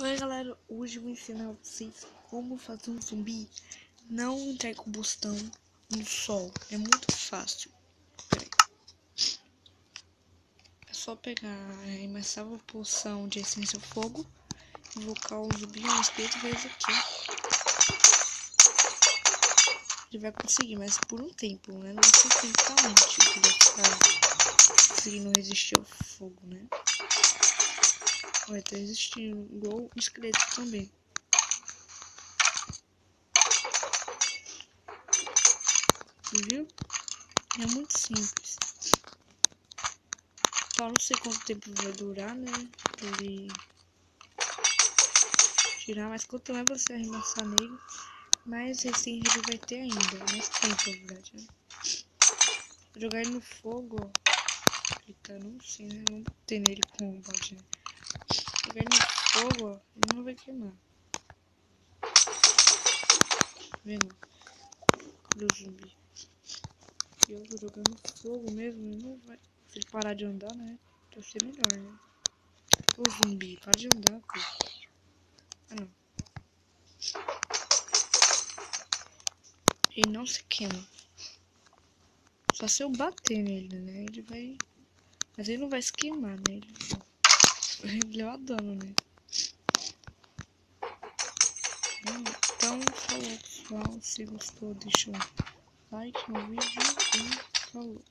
Oi galera, hoje eu vou ensinar vocês como fazer um zumbi não entrar em combustão no sol. É muito fácil. É só pegar a imensável poção de essência fogo, invocar um zumbi no espírito vezes aqui. Ele vai conseguir, mas por um tempo, né? Não vai ser infinitamente que ele vai ficar conseguindo resistir ao fogo, né? Vai estar resistindo igual o esqueleto também. Viu? É muito simples. Só não sei quanto tempo vai durar, né? Pra ele tirar, mas quanto mais você arremessar nele, mais resistência ele vai ter ainda. Mais tempo, na verdade, né? Jogar ele no fogo, ó. Clicar, não sei, né? Vamos bater nele com o balde, né? Jogar ele no fogo, ó, ele não vai queimar. Tá vendo? Cadê o zumbi? Se eu vou jogar no fogo mesmo, ele não vai. Se ele parar de andar, né? Vai ser melhor, né? Ô zumbi, para de andar, pô. Ah, não. Ele não se queima. Só se eu bater nele, né? Ele vai... Mas ele não vai se queimar, né? Ele vai levar dano, né? Então, falou pessoal. Se gostou, deixa um like no vídeo e falou.